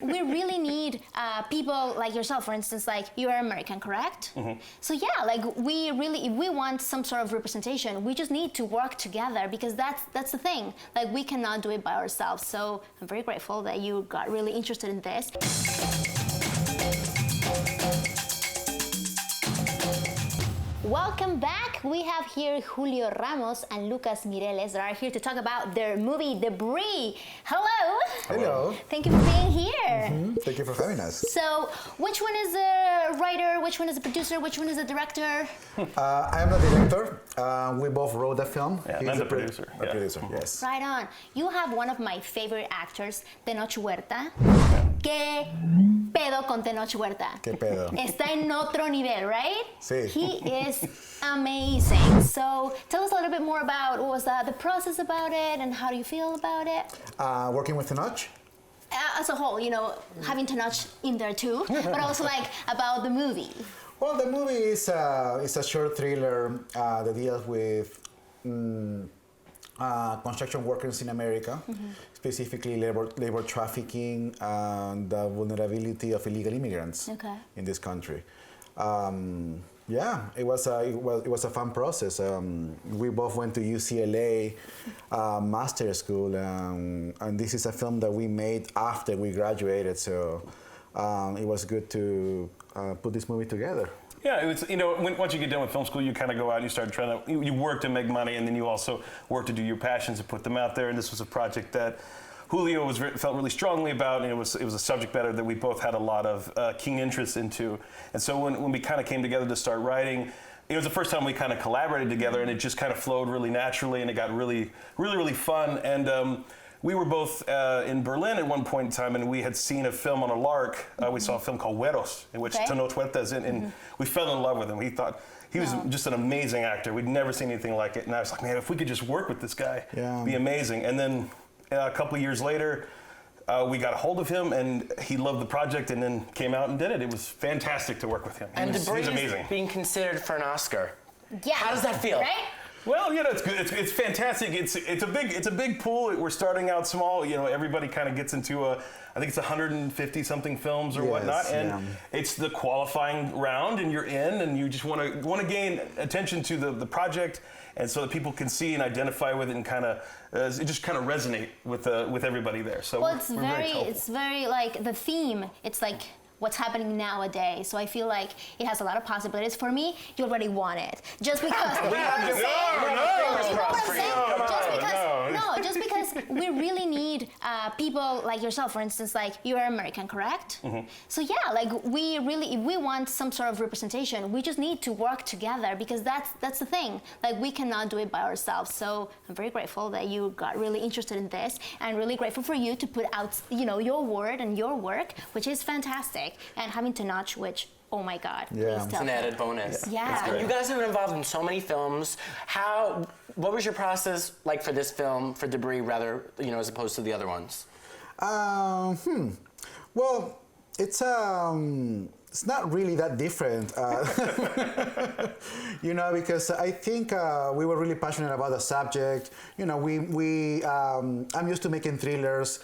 We really need people like yourself, for instance, like you are American, correct? Mm-hmm. So yeah, like we really, if we want some sort of representation, we just need to work together because that's the thing. Like we cannot do it by ourselves. So I'm very grateful that you got really interested in this. Welcome back. We have here Julio Ramos and Lucas Mireles that are here to talk about their movie, Debris. Hello. Hello. Thank you for being here. Mm-hmm. Thank you for having us. So, which one is the writer, which one is the producer, which one is the director? I am the director. We both wrote the film. Yeah, He's I'm the producer. The producer, yes. Right on. You have one of my favorite actors, Tenoch Huerta. ¿Qué pedo con Tenoch Huerta? ¿Qué pedo? Está en otro nivel, right? Sí. He is amazing. So tell us a little bit more about what was the process about it and how do you feel about it? Working with Tenoch? As a whole, you know, having Tenoch in there too, but also like about the movie. Well, the movie is a short thriller that deals with construction workers in America, specifically labor trafficking and the vulnerability of illegal immigrants in this country. Yeah, it was a fun process. We both went to UCLA master school, and this is a film that we made after we graduated. So it was good to put this movie together. Yeah, it was, you know, once you get done with film school, you kind of go out and you start trying to, you work to make money, and then you also work to do your passions and put them out there. And this was a project that Julio felt really strongly about, and it was a subject matter that we both had a lot of keen interest into. And so when we kind of came together to start writing, it was the first time we kind of collaborated together, and it just kind of flowed really naturally, and it got really fun. And we were both in Berlin at one point in time, and we had seen a film on a lark. We saw a film called Güeros, in which Tenoch Huerta is in, and we fell in love with him. He was just an amazing actor. We'd never seen anything like it, and I was like, man, if we could just work with this guy, it'd be amazing. And then a couple of years later, we got a hold of him, and he loved the project, and then came out and did it. It was fantastic to work with him. And Debris is amazing. Being considered for an Oscar. Yeah. How does that feel? Right? Well, you know, it's good. It's fantastic. It's a big pool. We're starting out small. You know, everybody kind of gets into I think it's 150 something films or whatnot, and it's the qualifying round, and you're in, and you just want to gain attention to the project, and so that people can see and identify with it, and kind of it just kind of resonate with everybody there. So well, it's very like the theme. It's like what's happening nowadays. So I feel like it has a lot of possibilities. For me, you already won it. Just because just because we really need people like yourself, for instance, like you are American, correct? Mm-hmm. So yeah, like we really, if we want some sort of representation, we just need to work together because that's the thing. Like we cannot do it by ourselves. So I'm very grateful that you got really interested in this, and really grateful for you to put out, you know, your word and your work, which is fantastic. And having Tenoch, which, oh my God, please tell It's an me. added bonus. Yeah. You guys have been involved in so many films. What was your process like for this film, for Debris, rather, you know, as opposed to the other ones? Well, it's not really that different, you know, because I think we were really passionate about the subject. You know, I'm used to making thrillers,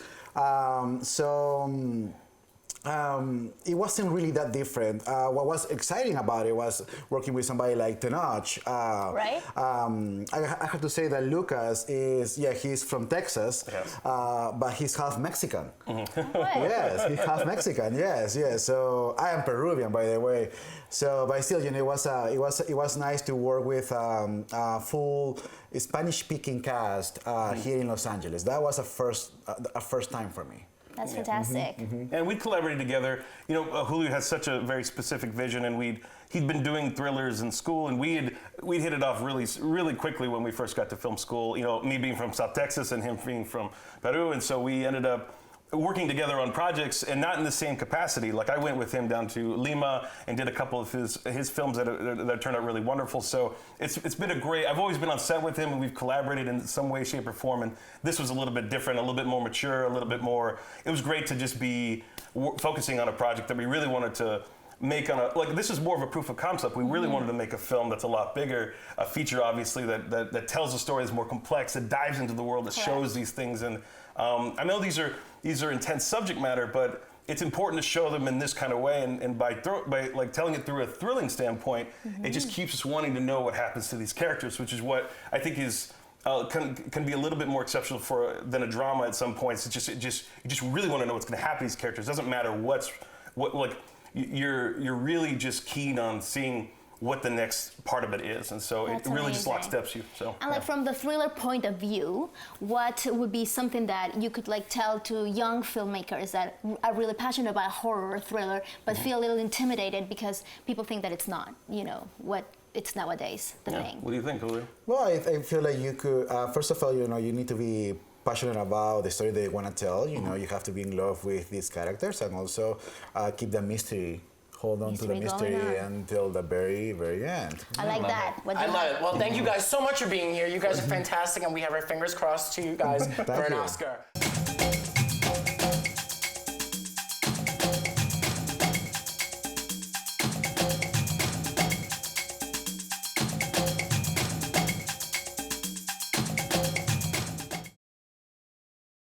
it wasn't really that different. What was exciting about it was working with somebody like Tenoch. Right. I have to say that Lucas he's from Texas, but he's half Mexican. Mm-hmm. Yes, he's half Mexican. Yes. So I am Peruvian, by the way. So, but still, you know, it was nice to work with a full Spanish-speaking cast here in Los Angeles. That was a first time for me. That's fantastic. And we collaborated together. You know, Julio has such a very specific vision, and he'd been doing thrillers in school, and we'd hit it off really quickly when we first got to film school. You know, me being from South Texas and him being from Peru, and so we ended up working together on projects, and not in the same capacity. Like I went with him down to Lima and did a couple of his films that turned out really wonderful. So it's been I've always been on set with him, and we've collaborated in some way, shape, or form. And this was a little bit different, a little bit more mature, a little bit more. It was great to just be focusing on a project that we really wanted to make this is more of a proof of concept. We really wanted to make a film that's a lot bigger, a feature obviously that tells a story that's more complex, that dives into the world, that shows these things. And I know these are intense subject matter, but it's important to show them in this kind of way, and by like telling it through a thrilling standpoint, it just keeps us wanting to know what happens to these characters, which is what I think is can be a little bit more exceptional than a drama at some points. You just really want to know what's going to happen to these characters. It doesn't matter you're really just keen on seeing what the next part of it is, and so That's it really just amazing. locksteps you. So, And like from the thriller point of view, what would be something that you could like tell to young filmmakers that are really passionate about horror or thriller, but feel a little intimidated because people think that it's not, what it's nowadays the thing. What do you think, Julio? Well, I feel like you could, first of all, you need to be passionate about the story that you want to tell. You have to be in love with these characters, and also keep the mystery. Hold on to the mystery until the very, very end. I like that. I love it. Well, thank you guys so much for being here. You guys are fantastic, and we have our fingers crossed to you guys for an Oscar.